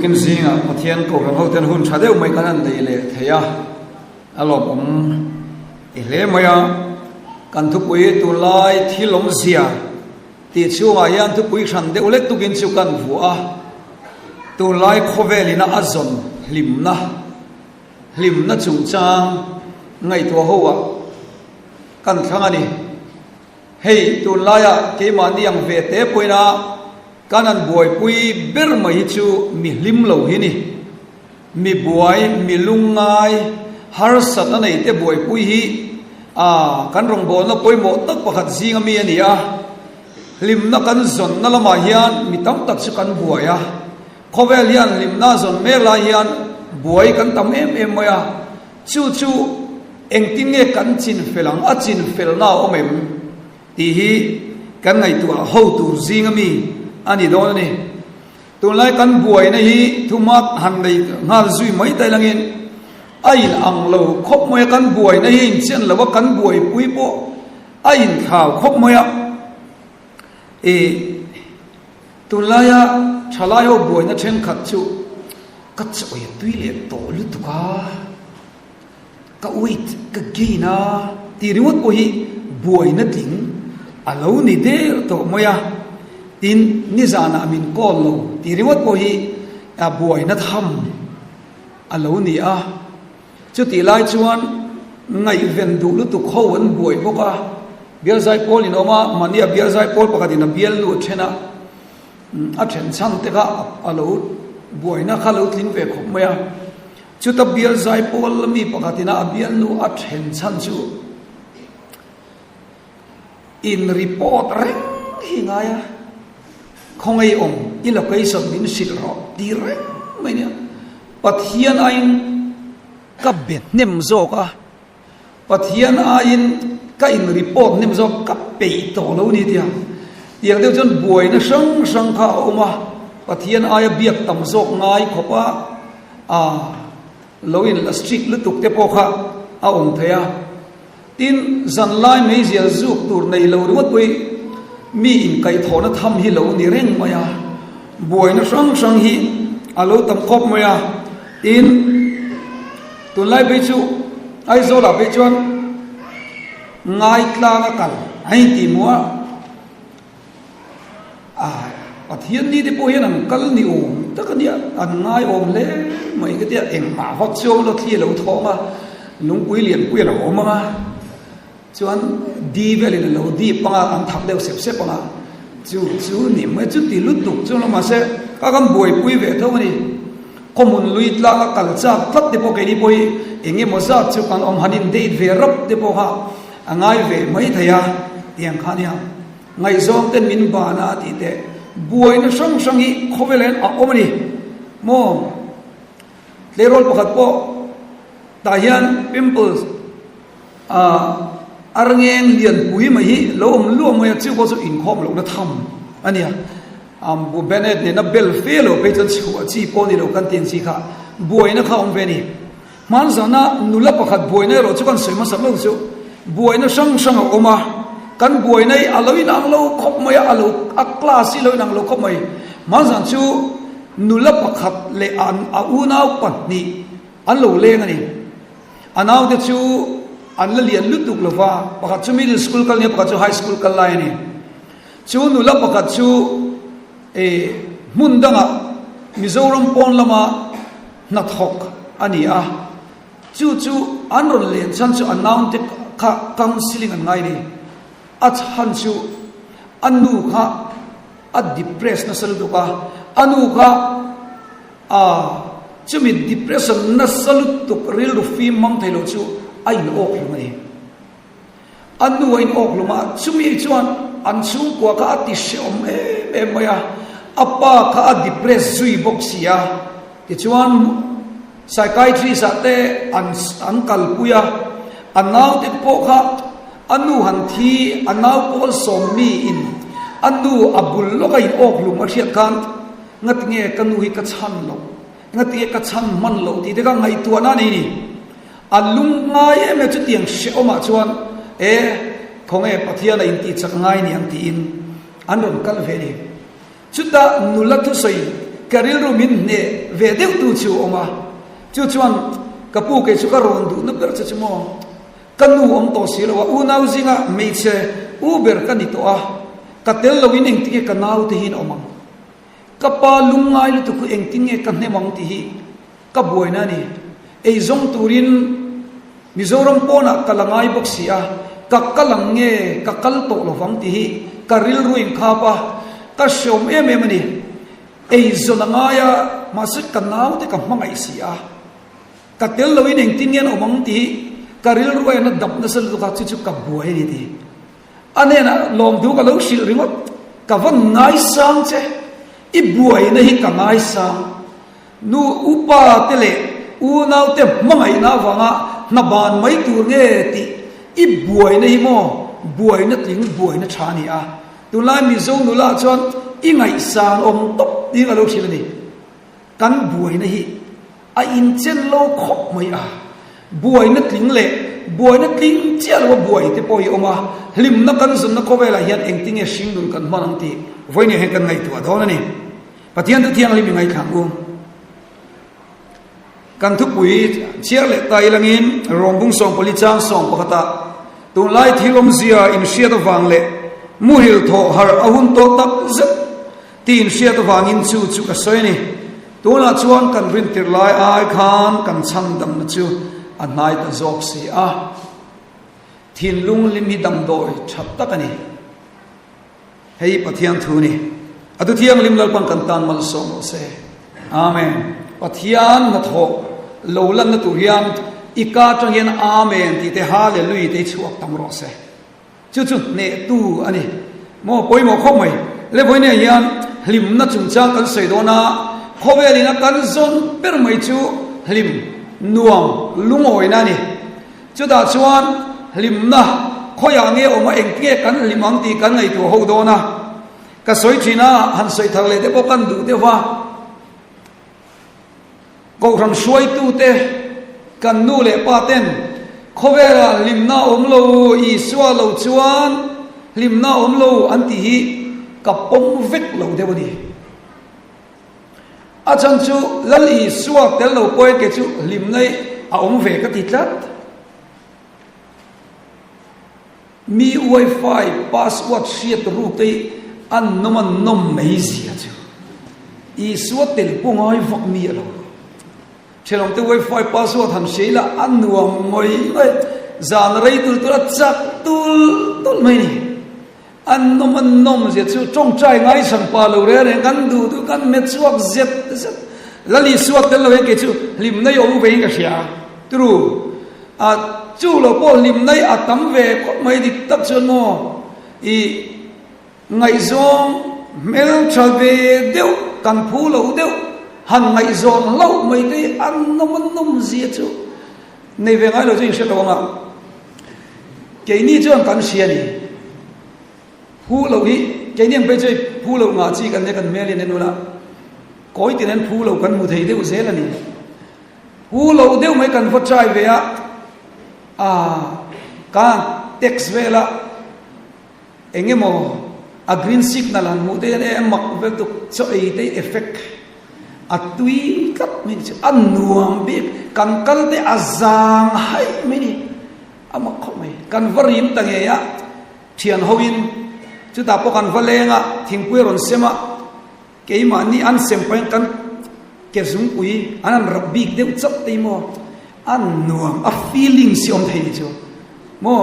kin zinga pathian ko ran hoten hun thadeu mai kanan dei le theya alop ile maya kan thu pui tu lai thilom zia ti chuwa yan thu pui than de ule tu kin chu kan vua tu lai khovelina azon hlimna chung chang ngai to howa kan thangani hei tu laya ke mani ang ve te poina kanan buai pui ber mai chu mi hlim lo hi ni mi buai mi lungai har sat anei te buai pui hi kan rong bol na poi mo tak pakhat zinga mi ani hlim na kan zon na lama hian mi tam tak chu kan buai khovel hian hlim na zon me la hian buai kan tam em moya chu engtin nge kan chin felang a chin fel na omem ti hi kan ngai tu ho tu zinga mi ani don ni tu lai kan buai na hi thumat han dei ngal zui mai tai langin ain ang lo khop moya kan buai na hi chen lo kan buai pui po ain khao khop moya tu lai ya thalai ho buai na then khat chu kat choi tui le to lu tu ka wait ka gina ti riwat ko hi buai na ting alo ni de to moya tin ni zana min kol lo ti riwat ko hi a buai na tham alo ni chu ti lai chuan ngai ven du lu tu kho an buai boka bial zai pol in oma mania bial zai pol pakatina bial lu thena a then chang te ka alo buai na khalo tling ve khop moya chu ta bial zai pol mi pakatina bial lu a then chan chu in report reng hingaya khongai om location min silro ti reng mai ne pathian ain ka bet nem zo ka pathian ain ka in report nem zo ka pe to lo ni tia tiang deu chon buai na sang kha oma pathian aya biak tam zok ngai khopa loin la strict lu tuk te po kha om thaya tin zan lai mei zia zuk tur nei lo ruat pui mi in kai thona tham hi lo ni reng maya buai na sang hi alo tam khop maya tin tu lai be chu ai zo la be chuan ngai tla na kal ai ti mua pathian ni te po hian an kal ni om takania an ngai om le mai ka tia eng ma hot chu lo thli lo thoma lung pui lian pui lo om ma chuan di vel in lo di panga an thak deu sep panga chu ni ma chu ti lu tuk chu lo ma se ka kam buai pui ve tho ni komun luit la ka kal cha thap te po ke ni poi enge mo za chu kan om hanin de ve rap te po ha angai ve mai thaya tiang khania ngai zom ten min ba na ti te buai na sang hi khowelen a omani mo le rol pakhat po ta hian pimples arngeng lian pui mai hi lo om lu mai chu ko chu in khom lo na tham ania bu benet ne na bel felo pe chan chu chi po ni lo kan tin chi kha buai na kha om ve ni man zana nula pakhat buai na ro chu kan soima sam lo chu buai na sang oma kan buai nei aloi nang lo khop mai alo a class lo nang lo khop mai man zan chu nula pakhat le an a unau pat ni an lo leng ani anau de chu an la lian lutuk lova pakhat chu middle school kal ne pakhat chu high school kal lai ni chu nula pakhat chu mundanga mizoram pon lama na thok ani chu an ron len chan chu announce te kha counseling an ngai ni han chu anu kha a depress na sal du ka anu kha chumi depression na salut tu real ru fi mang thailo chu ai no ok lu mai anu ai ok lu ma chumi chuan an chung kwa ka ati shom maya apa ka depress zui boxia ti chuan psychiatry sa te an kal puya anau te po kha anu han thi anau pol som mi in anu abul lokai ok lu ma thiat kan ngat nge kanu hi ka chan lo ngat ye ka chan man lo ti de ka ngai tu na ni alung ngai em chu tiang she oma chuan khong pathian in ti chak ngai ni ang ti in an ron kal ve ni chuta nulat thu sei karil rumin ne ve deu tu chu oma chu chuan kapu ke chu ka ron du na ber chu mo kanu om to silo wa unau zinga meiche uber kanito a katel lowin eng tike kanau te hin omang kapa lungai lu tu ku eng tinge kanne mang ti hi ka boina ni ei zong turin mizoram pona kalangai boksia kakalang nge kakal to lovang ti hi karil ruin khapa ka shom em ni ei zonangaya masik kanau te ka mangai sia katel lowin eng tingen omang ti karil ruai na dap na sal ka chu ka boi ni ti anena lom du ka lo shil ringot ka van ngai sang che i buai na hi ka ngai sang nu upa tele u nau te mangai na wanga na ban mai tur nge ti i buai na hi mo buai na ting buai na thani a tu lai mi zo nu la chon i ngai sang om top ti ka lo shil ni kan buai na hi a in chen lo khop mai a buai na ting le buai na ting chial wa buai te poi oma lim na kan zun na ko vela hian eng ting e sing dun kan manang ti voi ne he kan ngai tu adon ani pathian tu thiang lim ngai khang um kan thu pui chiar le tai langin rombung song poli chang song pakata tun lai thilom zia in sia da wang le muhil tho har ahun to tak zet tin sia da wang in chu chu ka soi ni tuna chuan kan rin tir lai ai khan kan chang dam na chu anai ta zok si a thin lung limi dam doi thap takani hei pathian thu ni adu thiang lim lal pan kan tan mal som se amen pathian na tho lo lan na tu hian ika tang yen amen ti te hallelujah te chuak tam ro se chu chu ne tu ani mo poi mo khom mai le voi ne hian lim na chung chang kan sei do na khovelina kan zon per mai chu lim nuam lungoi na ni chu da chuan lim na khoya nge oma engke kan limang ti kan ngai tu ho do na ka soi thina han soi thar le de bo kan du de wa ko ram suai tu te kan nu le pa ten khovela lim na om lo i swa lo chuan lim na om lo an ti hi ka pom vek lo de bo ni a chan chu lal i suak tel lo poi ke chu lim nei a om ve ka ti tlat mi wifi password sheet ru te an nom mei zia chu i suat tel pungai vak mi lo chelong te wifi password han sheila an nuam ngoi ngai zan rei tul tul chak tul mai ni an nom zia chu trong trai ngai sang pa lo re re kan du tu kan met suak zet lali suak tel lo ke chu lim nei om ve ka sia tru a chu lo po lim nei a tam ve ko mai dik tak chon mo i ngai zong mel trave deu kan phu lo deu han ngai zon lo mai te an nom zia chu nei ve ngai lo jing se lo nga ke ni chon kan sia ni phu lo hi ke ni pe choi phu lo nga chi kan ne kan mel ni nu la koi tin an phu lo kan mu thei deu se la ni phu lo deu mai kan vo trai ve a ka text vela engemo a green signal an mu te ne mak ve tu so ei te effect a tui kat min chu an nuam bi kan kal te azang hai mini amak khomai kan varim tange ya thian hoin chu ta po kan valenga thingpui ron sema keima ni an sempai kan ke zung pui an rabbi de chap te mo an nuam a feeling siom thei chu mo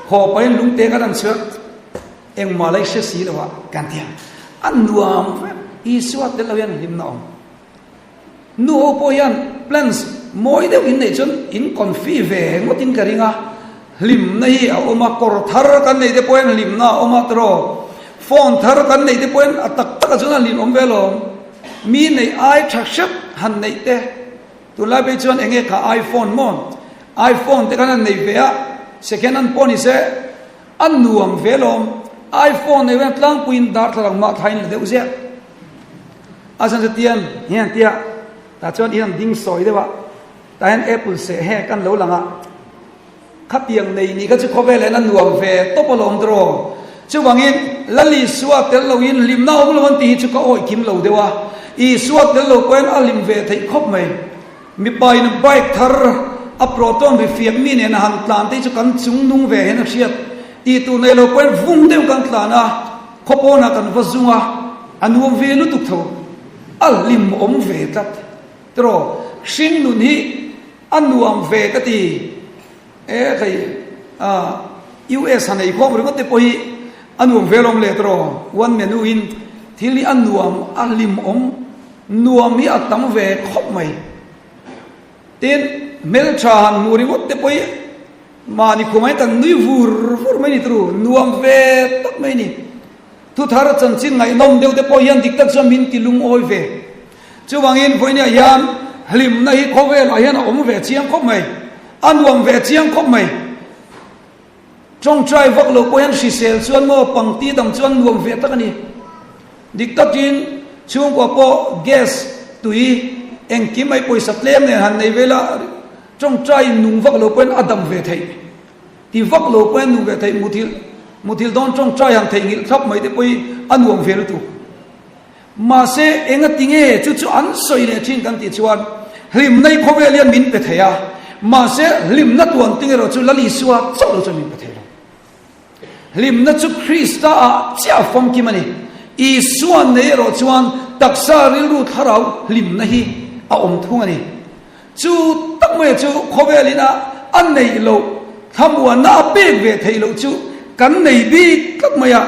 ho pai lung te ka dan chu eng malaysia si lawa kan tia an nuam i suat de lawian lim na om nu ho po yan plans moi de in nei chon in confi ve ngotin karinga lim nei a oma kor thar kan nei de poen lim na oma tro phone thar kan nei de poen atak tak chuna lim om velo mi nei ai thak shap han nei te tu la be chon enge ka iphone mon iphone te kan nei ve a second hand phone ise an nuam velom iphone nei wen tlang puin dar tlang ma thain de usia asan se tian hian tia ta chon hian ding soi de wa ta hen apple se he kan lo langa khap yang nei ni ka chu khovel an nuam ve to polom dro chu wangin lali suwa tel lo in lim na om lo ti chu ka oi kim lo de wa i suat del lo pen alim ve thei khop mai mi pai na bike thar a proton bi fiam mi ne na han tlan te chu kan chung nung ve hen a thiat i tu nei lo pen vung dem kan tlana khopona kan vazunga anuam ve lu tuk tho alim om ve tat tro shin nun hi anuam ve ka ti e kai US hanai khom ri ngote po hi anuam velom le tro one menu in thili anuam alim om nuam hi atam ve khop mai ten mel chan muri ngote po hi mani khumai tan nui vur mai ni tru nuam ve tak mai ni tu thar chan chin ngai nom deu te po hian dik tak cha min ti lung oi ve chu wangin voinia yan hlim na hi khove la hian om ve chiang khop mai anuam ve chiang khop mai trong trai vak lo ko yan si sel chuan mo pangti dam chuan nuam ve tak ani dik takin chung ko po gas tui eng kim ai poisa tlem ne han nei vela trong trai nung vak lo pen adam ve thei ti vak lo pen nu ve thei muthil don trong trai han thei ngil thap mai te poi anuam ve tu ma se enga tinge chu an soi ne thin kan ti chuan hlim nei khove lian min pe theya ma se hlim na tuan tinge ro chu lali suwa chau lo chu min pe thei hlim na chu Krista a chia fom ki mani i suan nei ro chuan taksa ril ru tharau hlim na hi a om thung ani chu tak me chu khovelina an nei lo thamwa na pe ve thei lo chu kan nei bi tak maya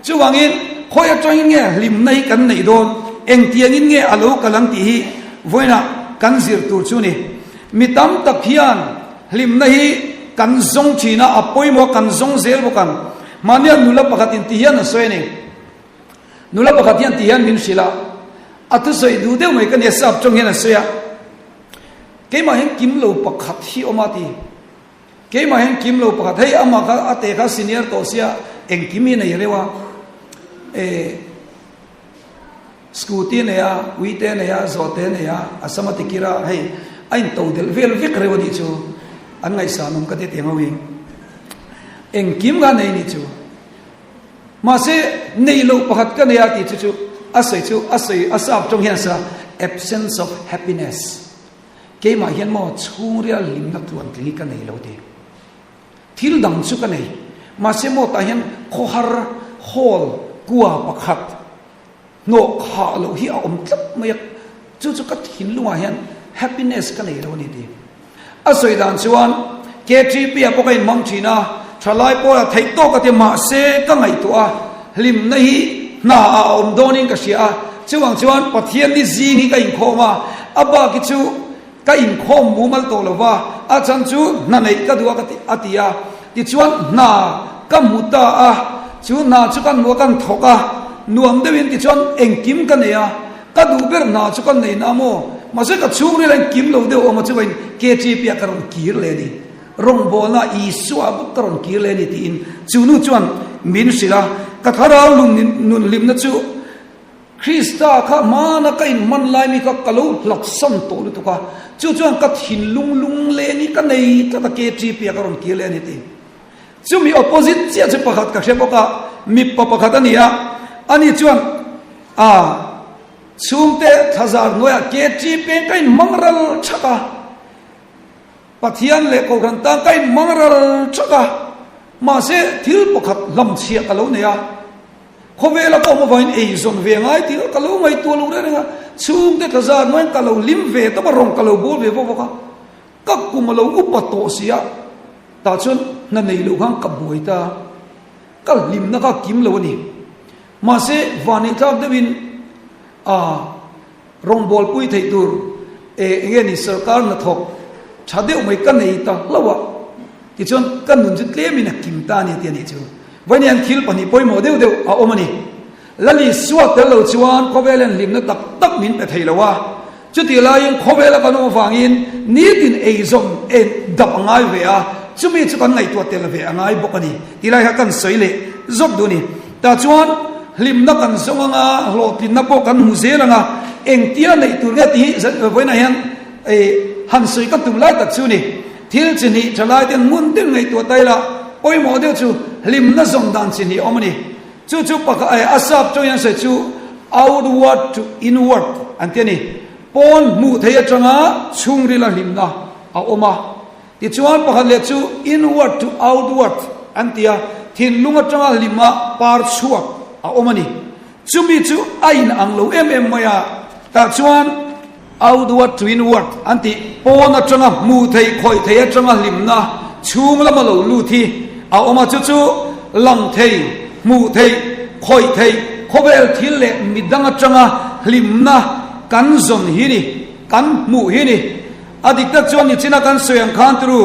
chu wangin khoya tang nge hlim nei kan nei don eng tiang in nge alo kalang ti hi voina kan zir tur chu ni mitam tak hian hlim na hi kan zong thina apoi mo kan zong zel bo kan mania nula pakhatin tihian soini nula pakhatin tihian min sila atu soi du deu mai kan yasap chong hian soya keima hen kim lo pakhat hi omati keima hen kim lo pakhat hei ama ka ate ka senior to sia eng kimi nei rewa scooty ne ya wite ne ya zote ne ya asamati kira hei ain to del vel vik rewadi chu an ngai sanum ka te tengawi eng kim ga nei ni chu ma se nei lo pakhat ka ne ya ti chu asai asap trong hian sa absence of happiness ke ma hian mo churia lim na tuan tli ka nei lo te thil dang chu ka nei ma se mo ta hian khohar hol kwa pakhat no kha lo hi a om tlap mai chu ka thin lunga hian happiness ka nei lo ni ti asoi dan chuan ke tri pia pokai mang thina thalai pola thei to ka te ma se ka ngai to a hlim na hi na a om donin ka sia chuang chuan pathian ni zing hi ka in khoma aba ki chu ka in khom mu mal to lova a chan chu na nei ka duwa ka ti atia ti chuan na ka muta a chu na chu kan mo kan thoka nuam dewin ti chuan eng kim ka ne a ka du ber na chu kan nei na mo ma se ka chu ri len kim lo de o ma chu wain ke chi pia karon kir le ni rong bola i suwa bu karon kir le ni ti in chu nu chuan min sila ka thara lum nun lim na chu Krista kha mana ka in man lai mi ka kalo lak sam to lu to ka chu chuan ka thin lung le ni ka nei ta ke chi pia karon kir le ni ti chu mi opposite chia chu pakhat ka shebo ka mi pakhat ania ani chuan chumte thazar noya ke chi pe kai mangral chaka pathian le ko ran ta kai mangral chaka ma se thil pakhat lam chia ka lo ne ya khowela ko mo vain ei zon ve ngai ti ka lo mai tu lo re nga chumte thazar noya ka lo lim ve to ba rong ka lo bol ve vo ka kum lo upa to sia ta chun na nei lo hang ka boita ka lim na ka kim lo ni ma se vani thak devin rong bol pui thei tur nge ni sarkar na thok chade mai kan nei ta lawa ti chon kan nun jit le mi na kim ta ni ti ni chu vani an khil pani poi mo deu a omani lali suat tel lo chuan khowelen lim na tak min pe thei lawa chu ti la yin khowela kan o wangin ni tin ei zom en dap ngai ve a chu mi chu kan ngai tu tel ve angai bokani ti lai ha kan soile zop du ni ta chuan lim na kan zonga lo tin na po kan muzela nga eng tia nei tur ga ti voina hian han sui ka tum lai tak chu ni thil chini thalai ten mun ten ngai tu taila oi mo de chu lim na zong dan chini omani chu pa asap to yan se chu outward to inward an tiani pon mu thei atanga chungri la hlimna a oma ti chuan pakhat le chu inward to outward antia thin lunga atanga lima par chuak a omani chumi chu ain anglo maya ta chuan outward to inward anti pon atanga mu thei khoi thei atanga hlimna chung lama lo lu thi a oma chu chu lang thei mu thei khoi thei khovel thil le midang atanga hlimna kan zon hi ni kan mu hi ni adik tak chuan ni china kan soyang khan tru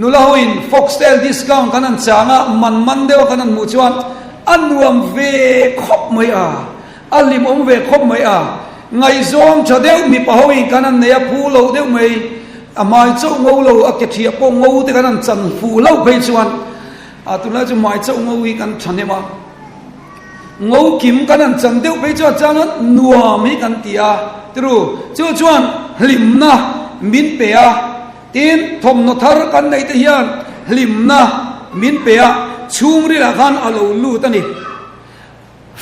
nula hoin foxtel discount kanan changa man deu kanan mu chuan anuam ve khop mai a alim om ve khop mai a ngai zong chadeu mi pahoi kanan neya phu lo deu mai amai chau ngau lo akethia po ngau te kanan chan fu lo phei chuan atula chu mai chau ngau hi kan thane ma ngau kim kanan chan deu phei chu chanan nuam hi kan tia tru chu chuan hlimna min pe a tin thom no thar kan nei te hian hlimna min pe a chungri la khan alo lu tani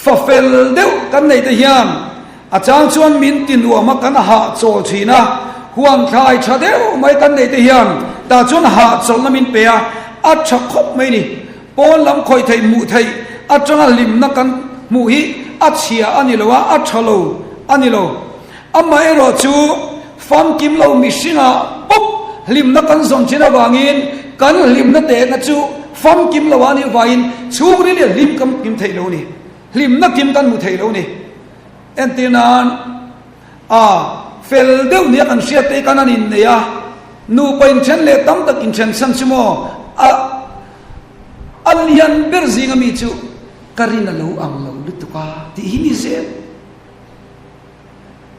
fa fel deu kan nei te hian achang chuan min tin uama kan ha chol thina huang thai chadeu mai kan nei te hian ta chuan ha chol na min pe a acha khop mai ni pon lam khoi thei mu thei atanga limna kan mu hi achia ani lowa achalo ani lo amma ero chu fam kim lo mi singa pop limna kan zon china wangin kan limna te na chu fam kim lo ani wain chungri le lim kam kim thei lo ni limna kim kan mu thei lo ni entinan fel deu ni kan sia te kanan in ne ya nu pain chen le tam tak in chen san chimo alian berzinga mi chu karina lo ang lo lutuka ti hini se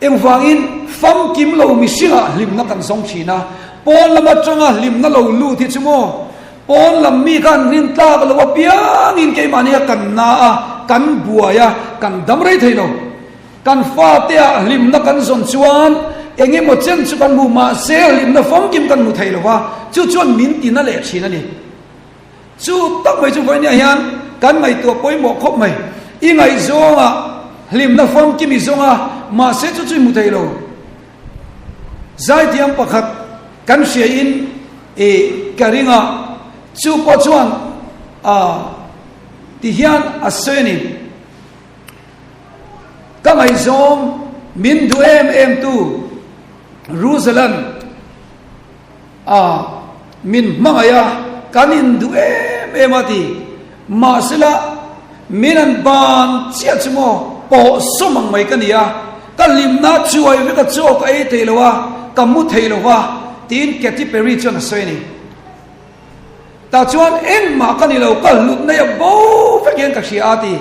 em wangin fam kim lo mi singa limna kan song china pon lama changa limna lo lu thi chimo pon lam mi kan rin ta lo wa piang in ke mania kan na kan buaya kan damrei theino kan fa te limna kan zon chuan enge mo chen chu kan mu ma se limna fam kim kan mu theilo wa chu chuan min tin na le china ni chu tak mai chu vai nya hian kan mai to poi mo khop mai i ngai zonga limna fam kim i zonga ma se chu chu mu theilo zai tiam pakhat kan sia in karinga chu po chuan ti hian aseni ka ngai zom min du em tu Jerusalem min mangaya kanin du em ati masila minan ban chia chmo po somang mai kania kalim na chuai ve ka chok ai teilowa kamu theilowa tin Katy Perry chon soini ta chuan en ma kanilo ka lut na ya bo feken ka shi ati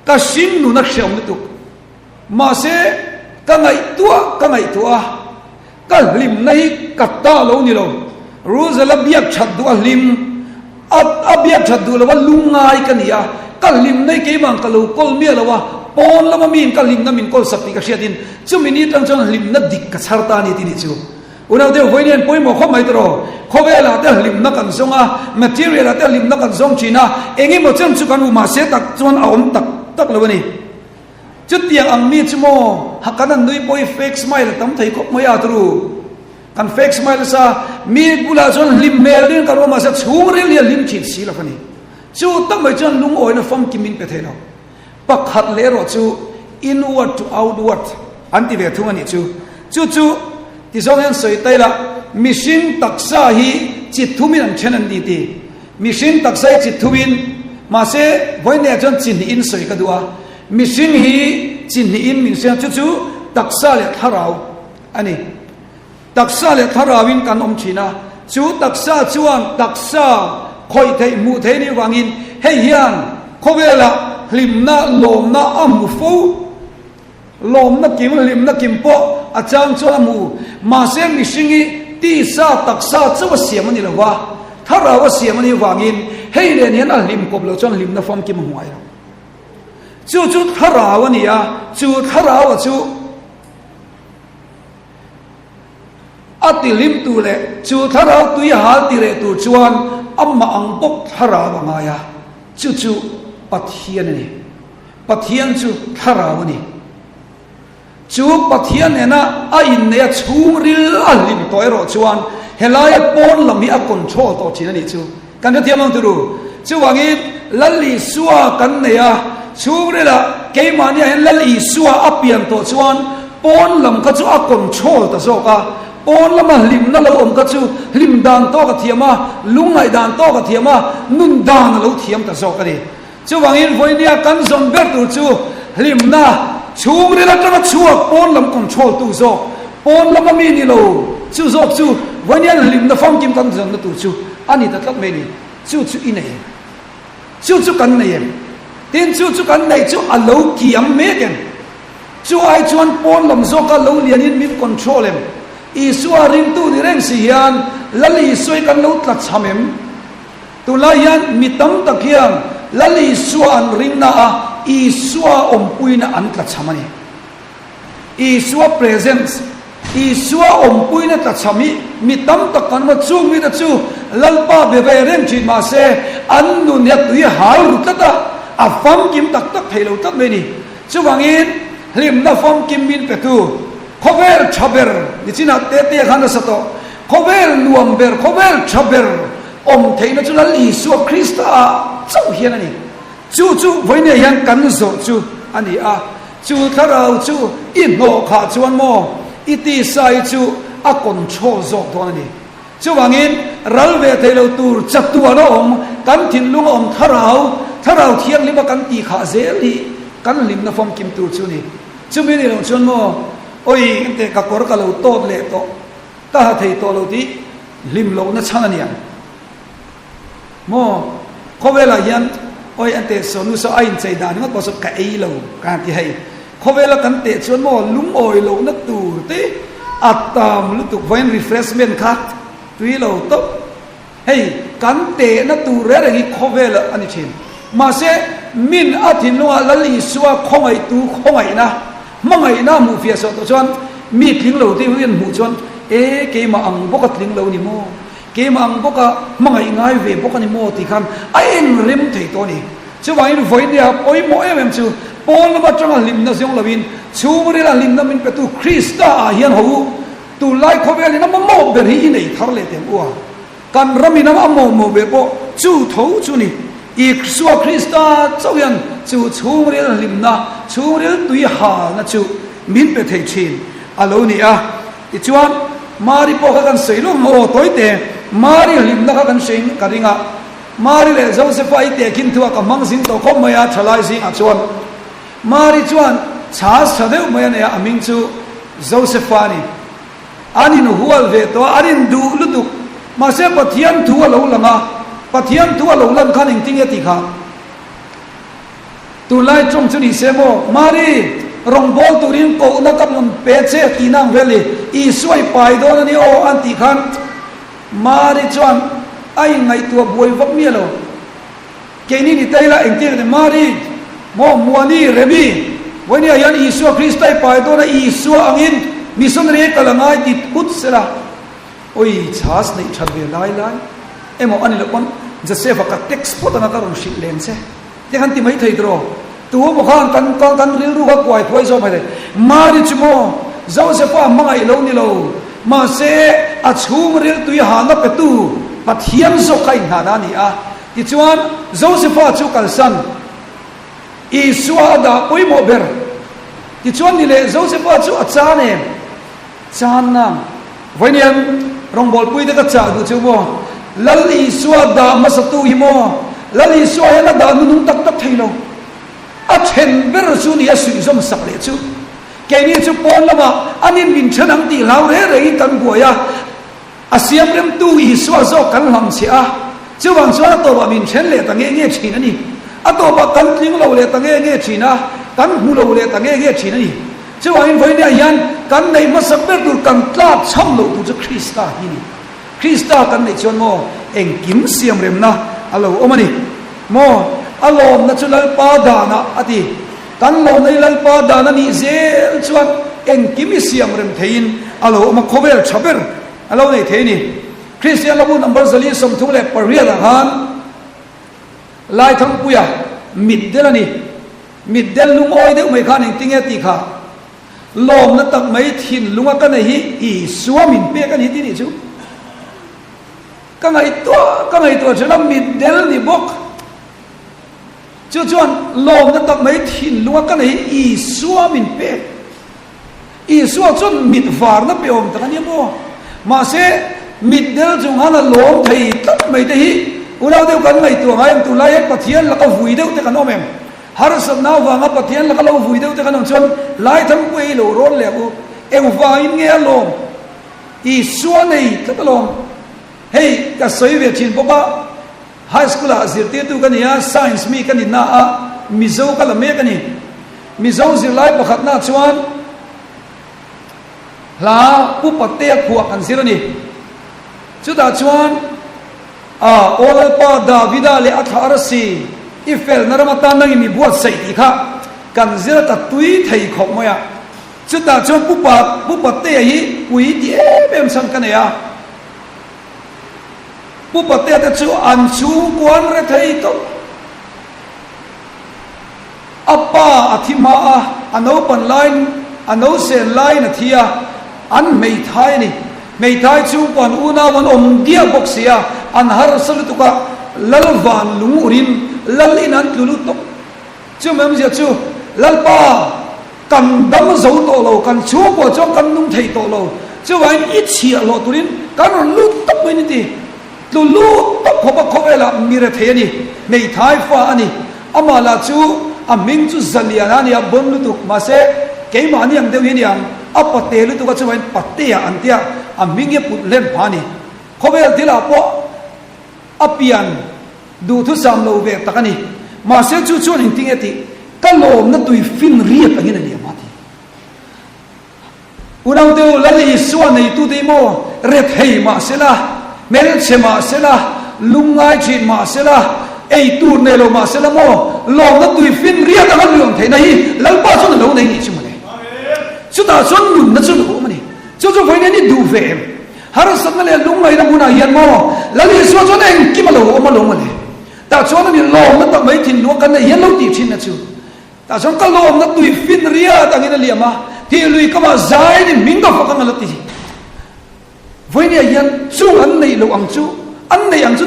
ka sim nu na shem tu ma se ka ngai tua ka lim nei ka ta lo ni lo Jerusalem biak chat du lim biak chat du lo lungai kania ka lim nei ke mang ka lo kol mi lo wa pon lama min ka lim na min kol sakti ka shiatin chu minit ang chon lim na dik ka charta ni ti ni chu unaw de hoinen poi mo khomai tro khowela de lim na kan zonga material de lim na kan zong china engi mo chen chu kan u ma se tak chon aom tak lo ni chút tiang ang mi chmo hakanan nui poi fake smile tam thei khop mai atru kan fake smile sa mi bula chon lim mel din kan ma sa chung re lia lim chin si la fani chu tak mai chon lung oi na fam kimin pe theno pakhat le ro chu inward to outward anti ve thung ani chu ti zong en soi tai la mission taksa hi chit thumin an chenan di ti mission taksa chit thumin ma se voine chon chin in soi ka duwa mission hi chin in min se chu taksa le tharau ani taksa le tharawin kan om china chu taksa chuan taksa khoi thei mu thei ni wangin hei hian khowela hlimna lomna amu fo lomna kim limna kim po achang chu amu ma se mishingi ti sa taksa chu siam ani lawa tharawa siam ani wangin hei len hian a lim kop lo chon limna fam kim huai chu tharawa ni ya chu tharawa chu ati lim tu le chu tharaw tu ya hal ti re tu chuan amma ang pok tharawa nga ya chu pathian ni pathian chu tharawa ni จูปะเทียนเนี่ยนะอินเนี่ยชูริลลิมตัวรอชวนเฮลายปอนลำมีอากอนโชตัวจีนั่นนี่จูกันจะเทียมมันตัวจูว่างี้ลัลลิสัวกันเนี่ยชูริละเกมาเนี่ยเห็นลัลลิสัวอัปยันตัวชวนปอนลำก็จูอากอนโชตัวโซกาปอนลำมาลิมนั่นเราอมก็จูลิมดานโตกับเทียมาลุงไงดานโตกับเทียมานุนดานเราเทียมตัวโซกันดิจูว่างี้วันนี้กันส่งเบ็ดตัวจูลิมนะชูริละจังชัวปอนลำคอนโทรลตัวโซปอนลำมามีนี่โลจูโซจูวันนี้ลิมนะฟังกิมกันส่งตัวจูอันนี้ตัดไม่นี่จูอินเองจูกันเองเต็นจูกันในจูอัลโลกียมเมกันจูไอชวนปอนลำโซกันโลเลียนินมีคอนโทรลเองอีสวาริงตูนี่เร่งสิยันลัลลีสวยกันโลตัดชามเอ็มตุลายันมีตั้มตะเคียนลัลลีสวานริงนาอีสวาอมปุยนะอันตัดชามันนี่อีสวา presence อีสวาอมปุยนะตัดชามีตั้มตะกันมาจูมีตะจูลัลปาเบเบเร่งจีมาเซอันนุนยัดตุยหารุตตะอาฟังกิมตักตักไทยเราตักไม่นี่จูวังอินลิมนะฟังกิมมินเปตูKovel chaber, di sini tete khana sato. Kovel luamber, kovel chaber. Thei na chulal Isu Krista, chau hian ani. Chu voine yang kan zo chu ani a. Chu tharau chu in no kha chuan mo. Iti sai chu a kon cho zo to ani. Chu wangin ralve thelo tur chatuan om kan thin lung om tharau thiang lima kan ti kha zeli kan lim na fom kim tur chu ni. Chu mi ni lo chuan mo oi te ka kor ka lo to le to ta thei to lo ti lim lo na chana nian mo khowela yan oi ante sonu so ain chei dan nga ko so ka ei lo ka ti hei khowela kan te chon mo lum oi lo na tur te atam lu tu vain refreshment khat tui lo to hei kan te na tu re re hi khowela ani chin ma se min athin lo la li suwa khongai tu khongai na mangai na mu fia so to chon mi thling lo ti huin mu chon ke ma ang boka thling lo ni mo ke ma ang boka mangai ngai ve boka ni mo ti khan a en rim thei to ni chu wai ru voi dia oi mo em chu pol ba chang lim na jong lovin chu ri la lim na min pe tu Krista hian ho tu lai kho ve ni na mo ber hi nei thar le tem wa kan rami na mo be po chu tho chu ni i suwa Krista choyan chu ri la lim na chu ri tui ha na chu min pe thei chin alo ni a i chuan mari po ka kan seilo mo toi te mari lim na ka kan sein ka ringa mari le Joseph ai te kin thua ka mang sing to khom maya thalai sing a chuan mari chuan cha sadeu maya ne aming chu Joseph ani ani no hual ve to arin du lutuk ma se pathian thua lo langa pathian thua lo lan khan ing ting ya ti kha tu lai trong chu ni se mo mari rong bol turin ko na kam lom pe che tinang veli i suai pai do na ni o anti khan mari chuan ai ngai tua boi vak mi lo ke ni ni taila eng ti de mari mo muani rebi wani ayan Isu Kristai pai do na Isu angin missionary kalangai ti put sera oi chas nei thabe lai emo ani lo kon Joseph ka text pot na karon ship len se te han ti mai thei dro tu mo khan kan ril ru ka kwai thoi zo mai de mari chmo Joseph mangai lo ni lo ma se a chung ril tu ha na pe tu pathian zo kai na na ni a ti chuan Joseph chu kal san Isu da oi mo ber ti chuan ni le Joseph chu a cha ne chan na voinian rong bol pui de ka cha du chu mo lali suwa da masatu himo lali suwa yana da nung tak thailo a chen ber su ni asu som sak le chu ke ni chu pon lama anin min chanang ti lau re re kan goya asiam rem tu I suwa zo kan lam sia chu wang suwa to ba min chen le ta nge chin ani a to ba kan tling lo le ta nge china kan hu lo le ta nge chin ani chu wang voi ne yan kan nei masak ber tur kan tla cham lo tu chu Krista hi ni Krista kan nei chon mo eng kim siam rem na alo omani mo alo na chulal pa da na ati kan lo nei lal pa da na ni zel chuan eng kim siam rem thein alo ma khovel chaber alo nei theini Christian labu number zali som thule paria da han lai thang puya middel ani middel lung oi de mai khan eng tinge ti kha lom na tak mai thin lunga ka nei hi i suamin pe kan hi ti ni chu ka ngai to chana mit del ni bok chu chuan lom na tak mai thin lunga ka nei i suamin pe i suwa chun mit var na pe om ta ni mo ma se mit del chung hana lom thei tak mai te hi unau deu kan ngai tu ngai tu lai pathian la ka vui deu te kan omem har sab na wa nga pathian la ka lo vui deu te kan om chon lai tham pui lo ron le u eu va in nge lom i suwa nei ta lom hey ka soi ve chin boba high school a zir te tu kan ya science mi kan na a mizo ka la me kan ni mizo zir lai pakhat na chuan la pu patte khuak an zir ni chu da chuan ola pa davida le athar si ifel naramata nang mi buat sai ti kha kan zira ta tui thei khok moya chu da chuan pu patte hi pui ti em sang kan ya pu patte ta chu an chu kwan re thei to apa athima ano pan line ano sen line athia an mei thai ni mei thai chu pan una wan om dia boxia an har salu tu ka lalvan lungurin lalin an lulu to chu mem je chu lalpa kan dam zo to lo kan chu ko cho kan nung thei to lo chu wai i chi lo turin kan lu to pe ni ti lu to khoba la mi re the ni mei thai fa ani amala chu aming chu zaliana ni abon lu tu ma se ke ma ni ang deu ni ang apate lu tu ka chu wai patte an tia aming ye put len phani khobe dila po apian du thu sam lo ve takani ma se chu chu ning ting eti kalom na tui fin ria tangin ani ma ti unang teu lali suwa nei tu dei mo ret hei ma sela mel chema sela lungai chin ma sela ei tu ne lo ma sela mo lom na tui fin ria ta kan lom thei nei lalpa chu lo nei ni chu ma ne chu ta chon nun na chu lo ma ni chu voi ne ni du ve har sat na le lungai na muna yan mo lali suwa chu nei ki ma lo ma le ta chon ni lom na ta mai thin lu kan nei yan lo ti chin na chu ta chon ka lom na tui fin ria tangin ali ma ti lui ka ma zai ni ming ka fa ka ngalo ti voi ne yan chu an nei lo ang chu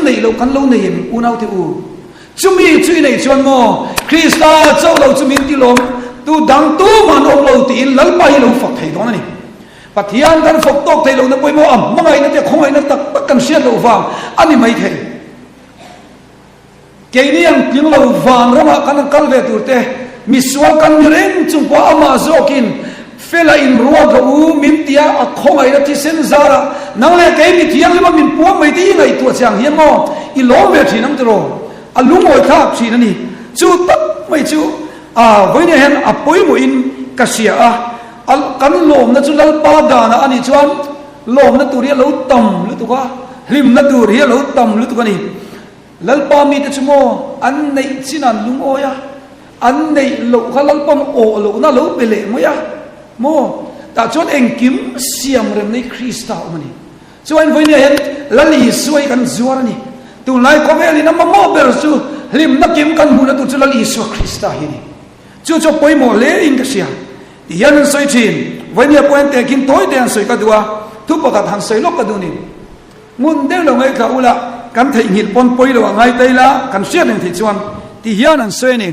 nei lo kan lo nei mi unau ti u chu mi chui nei chon mo krista chau lo chu min ti lom tu dang tu man om lo ti lal pa hi lo fa thei don ani pathian kan fok tok thei lo na poi mo am mangai na te khongai na tak pak kan sia lo wa ani mai thei ke ni ang ting lo wang rama kan kal ve tur te miswa kan reng chung pa ama zokin fela in ruwa ga u min tia a khongai na ti sen zara nang le ke mi thiang le min puang mai ti ngai tu chang hian mo i lo ve thi nang tro a lungoi thap chi na ni chu tak mai chu voi ne hen apoi mo in kasia al kan lom na chu lal pa da na ani chuan lom na turi lo tam lu tu ka hlim na turi lo tam lu tu ka ni lal pa mi te chumo an nei chinan lung oya an nei lo kha lal pam o lo na lo pele mo ya mo ta chuan eng kim siam rem nei krista mani chuan voi ne hen lali suai kan zuar ni tu lai ko ve ni na mo ber chu hlim na kim kan hu na tu chu lali su krista hi ni chu cho poi mo le in ka sia yan soi chin voi ne point te kin toi te an soi ka dua tu pa ka han soi lok ka du ni mun de lo ngai ka ula kan thei ngil pon poi lo ngai tai la kan sia nen thi chuan ti hian an soi ni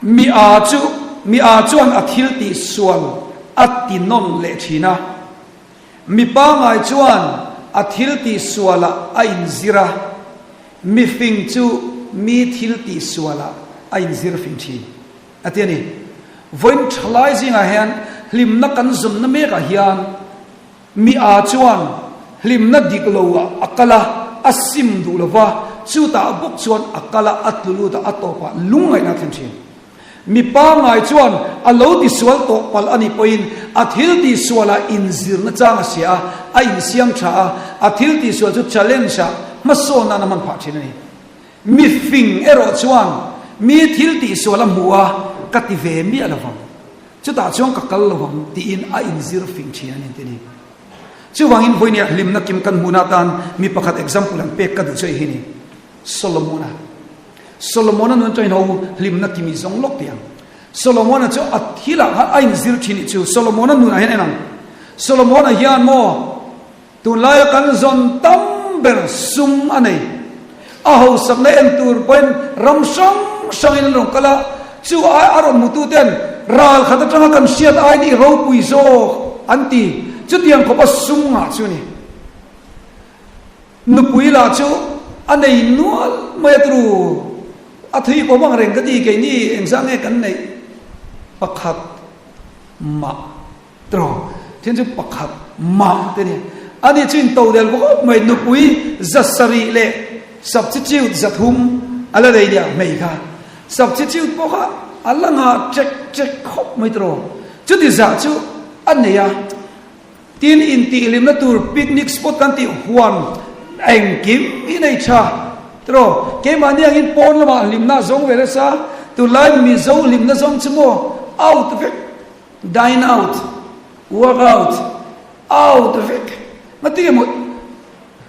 mi a chuan a thil ti sual at ti non le thina mi pa ngai chuan a thil ti suala a in zira mi fing chu mi thil ti suala a in zir fing thi atiani voin thlai zinga hian hlim na kan zum na me ka hian mi a chuan hlim na diklowa akala asim du lova chu ta buk chuan akala atlulu ta atopa lungai na them thin mi pa ngai chuan a lo ti sual to pal ani poin a thil ti suala in zir na changa sia a in siam tha a thil ti sual chu challenge sa ma so na na man pha thin ani mi fing ero chuan mi thil ti suala muwa ka ti ve mi alawang chu ta chuan ka kal lawang ti in a in zir fing thin ani ti ni chu wangin voinia hlim na kim kan muna tan mi pakhat example an pek ka du chei hi ni Solomon nun choi no hlim na kimi zong lok tiang Solomon chu athila ain zir thini chu Solomon nu na hen enang Solomon hian mo tun lai kan zon tam ber sum anei a ho sak na en tur point ram sang in rong kala chu ai aron mutu ten ral khata tanga kan siat ai ni ro pui zo anti chu tiang ko pa sum nga chu ni nu pui la chu anei nual metru athi ko bang reng ka di ke ni engzang e kan nei pakhat ma tro thiên chu pakhat ma te ni ani chin to del ko mai nu pui zasari le substitute zathum ala dei dia mai kha substitute po kha ala nga check khop mai tro chu ti za chu anei ya tin in ti lim na tur picnic spot kan ti huan eng kim i nei cha tro ke mani ang in pon lama lim na zong vele sa tu lai mi zo lim na zong chumo out of it dine out work out of it mati mo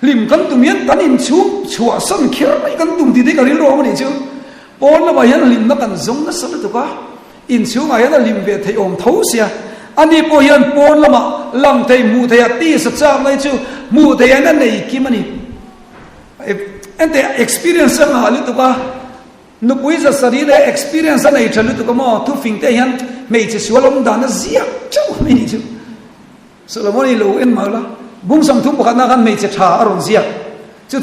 lim kan tu mian kan in chu chua san khir mai kan tum ti de ka ri ro ma ni chu pon lama yan lim na kan zong na san tu ka in chu ma yan lim ve thei om thau sia ani po yan pon lama lang thei mu thei ti sa cha mai chu mu thei an nei ki mani ente experience nga alu tu ka nu pui za sari le experience na i chalu tu ka mo tu fing te yan mei che sualom da na zia chu mai ni chu Solomon i lo en ma la bung sam thum pakhat na kan mei che tha aron zia chu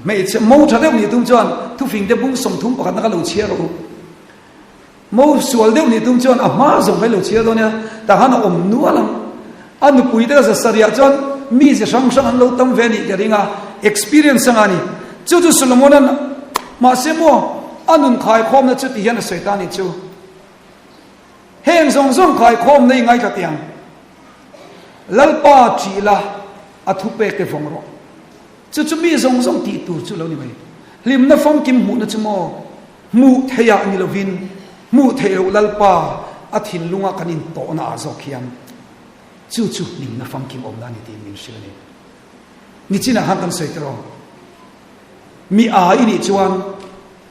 mei che mo tha de ni tum chuan tu fing te bung sam thum pakhat na ka lo chia ro mo sual de ni tum chuan a ma zong kai lo chia do nya ta han om nu alam anu pui te za sari a chuan mi je sang an lo tam ve ni ka ringa experience nga ni chu Solomon ma se mo anun khai khom na chu ti hian Satan ni chu heng zong khai khom nei ngai ka tiang lalpa chi la athu pe ke phong ro chu mi zong ti tu chu lo ni mai lim na phong kim mu na chu mo mu theya ni lovin mu theu lalpa athin lunga kanin to na zo khiam chu lim na phong kim om na ni ti min sil ni china han kan sei tro mi a ini chuan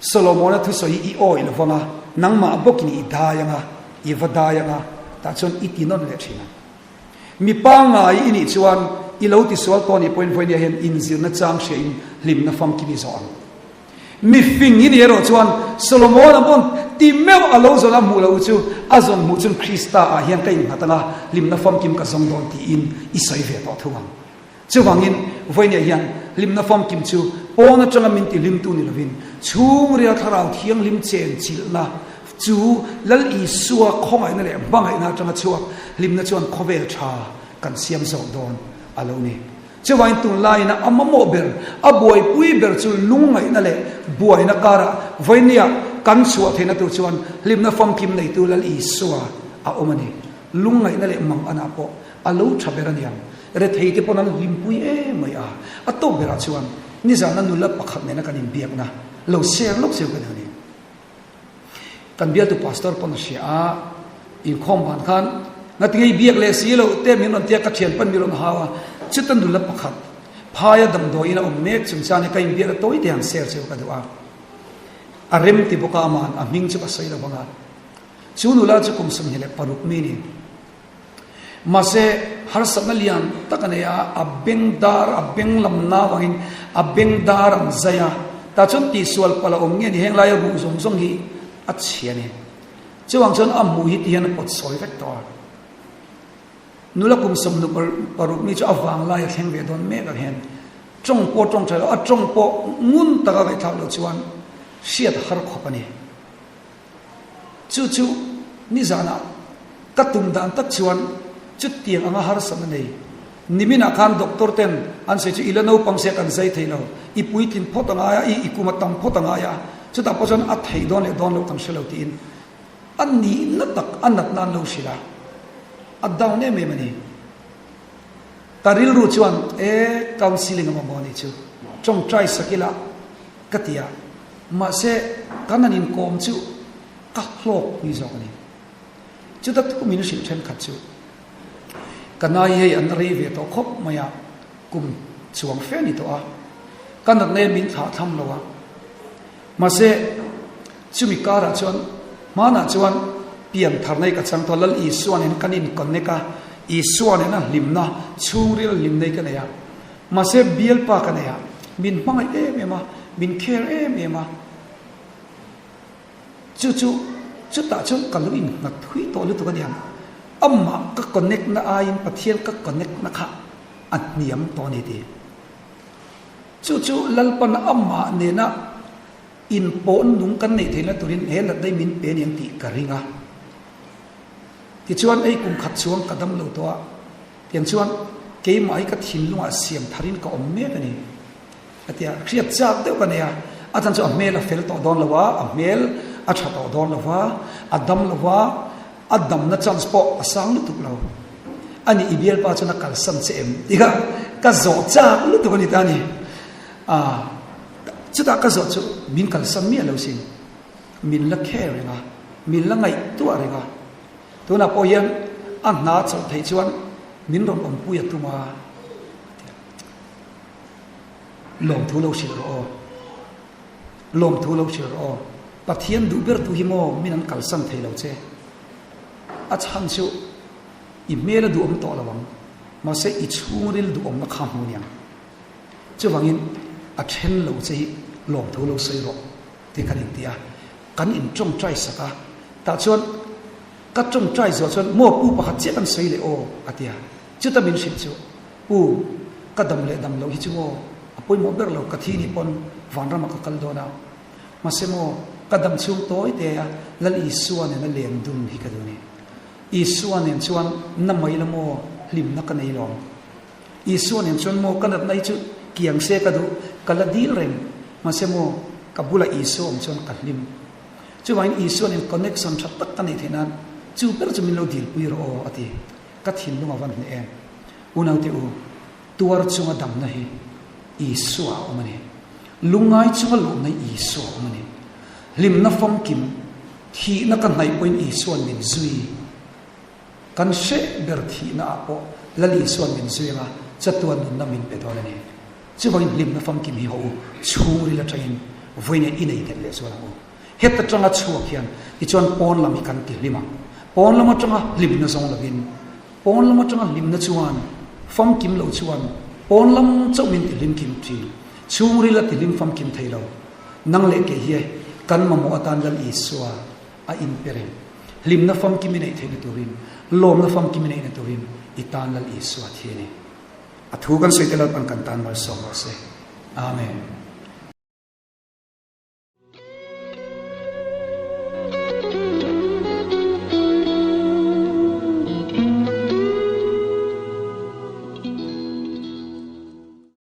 Solomon thu soi i oil vonga nangma bokini i dayanga i vadayanga ta chon itinon le thina mi pa nga ini chuan i lo ti sual to ni point hen in zir na chang she in lim na fam kini zo ang mi fing ini ro chuan Solomon abon ti meu alo zo la mu lo chu azon mu chun Krista a hian kai hatanga lim na fam kim ka zong don ti in i soi ve to thuang chu wangin voinia hian lim na fam kim chu pona changa min ti lim tu ni lovin chung ria tharau thiang lim chen chil na chu lal i suwa khongai na le bangai na changa chuak lim na chuan khovel tha kan siam zo don alo ni chuwain tu lai na amamo ber a boy pui ber chu lungai na le boy na kara voinia kan chuwa thena tu chuan lim na fam kim nei tu lal i suwa a omani lungai na le mang ana po alo thaberaniam re thei te ponan limpui e mai a ato bera chuan ni zana nula pakhat ne na kan biak na lo share lok se ka ni kan bia tu pastor pon sia a in khom ban khan na tingai biak le si lo te min on tia ka thian pan mi ron hawa chitan nula pakhat phaya dam do ina mek chung cha ne kai biak toi te han share se ka du a arem ti boka man a ming chu ka sai la banga chu nula chu kum sum hele paruk mi ni mase har samalian takania abeng dar abeng lamna wangin abeng dar ang zaya ta chon ti sual pala om nge ni heng lai bu zong hi achhiani chuang chon amu hi tian pot soi vek to nula kum som nu paruk mi chu awang lai theng ve don me ka hen chong po chong chalo a chong po ngun ta ga ve thak lo chuan siat har khopani chu ni zana katum dan tak chuan chút tiền anga har sam nei nimina khan doctor ten an se chu ilano pangse kan zai theilo i puitin photanga ya i ikumatam photanga ya chu ta poson a thei don le don lo tam shelo tin an ni na tak anat nan lo shila adaw ne me mani taril ru chuan e counseling ma boni chu chong try sakila katia ma se kananin kom chu ka hlok ni zo ni chu ta ku minu sim them khat chu kanai hei an rei ve to khop maya kum chuang fe ni to a kanat ne min tha tham lowa ma se chumi kara chuan mana chuan pian tharnai ka chang tholal I suan en kanin konne ka I suan en limna chungril limnei ka ya mase bial pa ka ya min mangai ema min kher ema chu ta chu kaluin na thui to lu to ka diam amma ka connect na ain pathian ka connect na kha at niam to ni ti chu lalpan amma ne na in pon nung kan nei thela turin hela dai min pe niang ti karinga ti chuan ei kum khat chuang kadam lo to tiang chuan ke mai ka thin lunga siam tharin ka omme ka ni atia khriat chak deu ka ne ya atan chu amel a fel to don lawa amel a tha to don lawa adam lawa adam na transpo asang lu tuk lo ani ibial pa chuna kal sam che em diga ka zo cha lu tuk ni ta ni chuta ka zo chu min kal sam mi lo sin min la khere nga min la ngai tu are nga tu na po yan an na chau thei chuan min rom om pu ya tu ma lom thu lo sil ro lom thu lo sil ro pathian du ber tu hi mo min an kal sam thei lo che a chan chu I mela du om to lawang ma se I churil du om na kham hu niang chu wangin a then lo che lom thu lo sei ro ti kan in tia kan in trong trai saka ta chuan ka trong trai zo chuan mo pu pa che kan sei le o atia chu ta min ship chu pu ka dam le dam lo hi chu o apoi mo ber lo ka thi ni pon van ram ka kal do na ma se mo ka dam chu toi te ya lal I suan na lem dum hi ka do ni I suan en chuan na mai la mo lim na ka nei lom I suan en chuan mo kanat nai chu kiang se ka du kala dil rem ma se mo kabula I suan chuan ka lim chu wain I suan en connection that tak ka nei thenan chu per chu min lo dil pui ro ati ka thin lunga van ne em unau te u tuar chunga dam na hi I suwa omani lungai chunga lo nei I suwa omani lim na fam kim thi na kan nai point I suan min zui kan she ber thi na apo lali suan min zui nga chatuan nun na min pe do ni chu wain lim na fam kim hi ho churi la train voine inei de le suan o het ta changa chuak hian I chuan pon lam I kan ti lima pon lam changa lim na zong lovin pon lam changa lim na chuan fam kim lo chuan pon lam chau min ti lim kim thi churi la ti lim fam kim thailo nang le ke hi kan ma mo atan dal I suwa a in pere lim na fam kim nei thei turin lom na fam kim nei na turin itan dal I suwa thi ni athu kan soitelat an kan tan mal so se amen